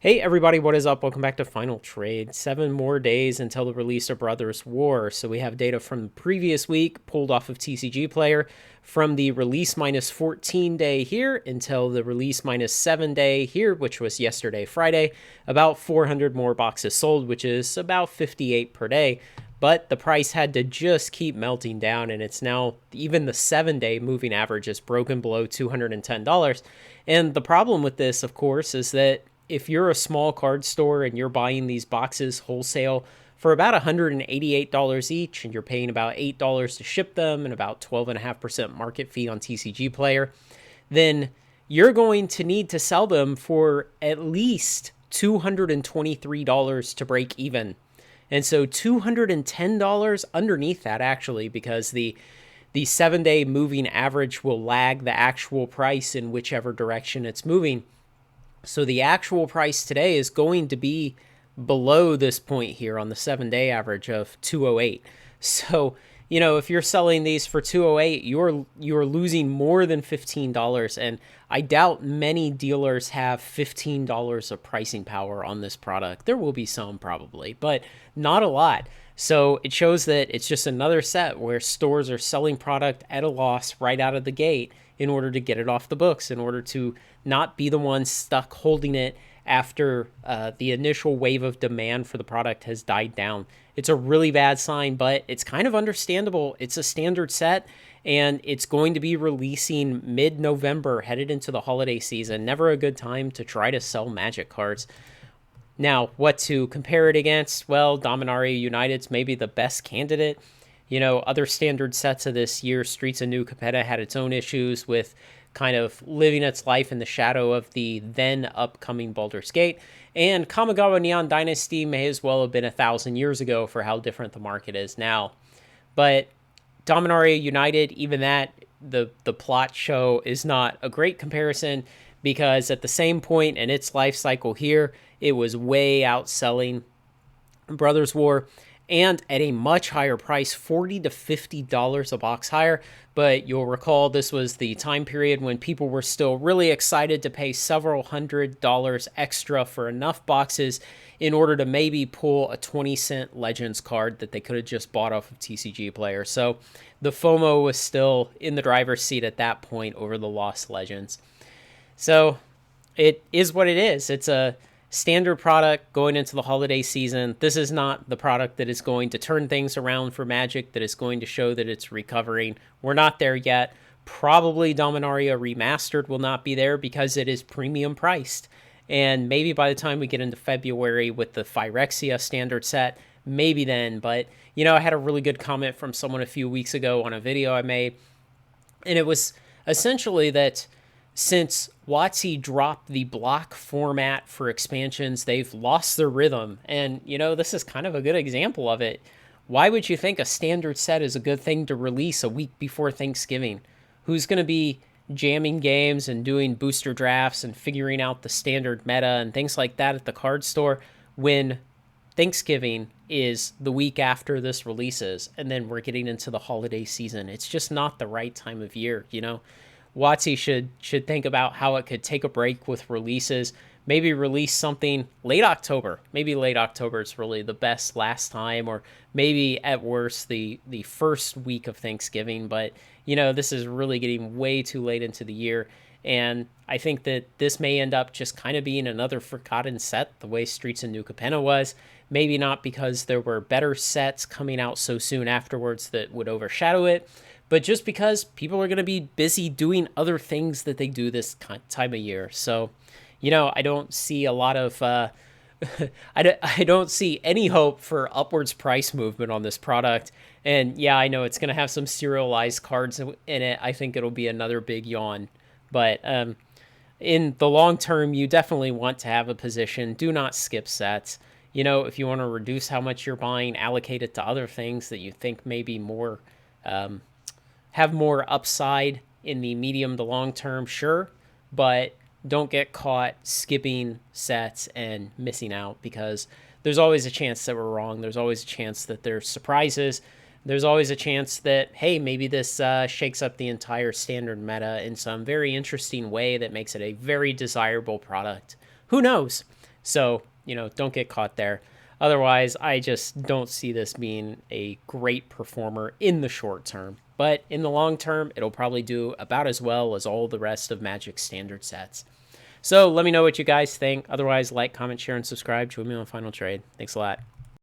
Hey everybody, what is up? Welcome back to Final Trade. 7 more days until the release of Brothers War. So we have data from the previous week pulled off of TCG Player from the release minus 14 day here until the release minus 7 day here, which was yesterday, Friday. About 400 more boxes sold, which is about 58 per day. But the price had to just keep melting down, and it's now even the 7 day moving average is broken below $210. And the problem with this, of course, is that if you're a small card store and you're buying these boxes wholesale for about $188 each, and you're paying about $8 to ship them and about 12.5% market fee on TCG Player, then you're going to need to sell them for at least $223 to break even. And so $210 underneath that, actually, because the 7 day moving average will lag the actual price in whichever direction it's moving. So the actual price today is going to be below this point here on the 7 day average of 208. So, if you're selling these for 208, you're losing more than $15, and I doubt many dealers have $15 of pricing power on this product. There will be some probably, but not a lot. So it shows that it's just another set where stores are selling product at a loss right out of the gate in order to get it off the books, in order to not be the one stuck holding it after the initial wave of demand for the product has died down. It's a really bad sign, but it's kind of understandable. It's a standard set, and it's going to be releasing mid-November, headed into the holiday season. Never a good time to try to sell Magic cards. Now, what to compare it against? Well, Dominaria United's maybe the best candidate. Other standard sets of this year, Streets of New Capenna had its own issues with kind of living its life in the shadow of the then upcoming Baldur's Gate. And Kamigawa Neon Dynasty may as well have been 1,000 years ago for how different the market is now. But Dominaria United, even that, the plot show is not a great comparison, because at the same point in its life cycle here, it was way outselling Brothers War, and at a much higher price, $40 to $50 a box higher. But you'll recall this was the time period when people were still really excited to pay several $100s extra for enough boxes in order to maybe pull a 20-cent Legends card that they could have just bought off of TCG Player. So the FOMO was still in the driver's seat at that point over the Lost Legends. So it is what it is. It's a standard product going into the holiday season. This is not the product that is going to turn things around for Magic, that is going to show that it's recovering. We're not there yet. Probably Dominaria Remastered will not be there because it is premium priced. And maybe by the time we get into February with the Phyrexia standard set, maybe then. But, I had a really good comment from someone a few weeks ago on a video I made, and it was essentially that since WotC dropped the block format for expansions, they've lost their rhythm. And, this is kind of a good example of it. Why would you think a standard set is a good thing to release a week before Thanksgiving? Who's going to be jamming games and doing booster drafts and figuring out the standard meta and things like that at the card store when Thanksgiving is the week after this releases, and then we're getting into the holiday season? It's just not the right time of year, WotC should think about how it could take a break with releases, maybe release something late October. Maybe late October is really the best last time, or maybe at worst the first week of Thanksgiving. But, this is really getting way too late into the year, and I think that this may end up just kind of being another forgotten set, the way Streets of New Capenna was. Maybe not because there were better sets coming out so soon afterwards that would overshadow it, but just because people are going to be busy doing other things that they do this time of year. So, I don't see a lot of, I don't see any hope for upwards price movement on this product. And yeah, I know it's going to have some serialized cards in it. I think it'll be another big yawn. But in the long term, you definitely want to have a position. Do not skip sets. If you want to reduce how much you're buying, allocate it to other things that you think may be more, have more upside in the medium to long term, sure, but don't get caught skipping sets and missing out, because there's always a chance that we're wrong. There's always a chance that there's surprises. There's always a chance that, hey, maybe this shakes up the entire standard meta in some very interesting way that makes it a very desirable product. Who knows? So, don't get caught there. Otherwise, I just don't see this being a great performer in the short term. But in the long term, it'll probably do about as well as all the rest of Magic's standard sets. So let me know what you guys think. Otherwise, like, comment, share, and subscribe. Join me on Final Trade. Thanks a lot.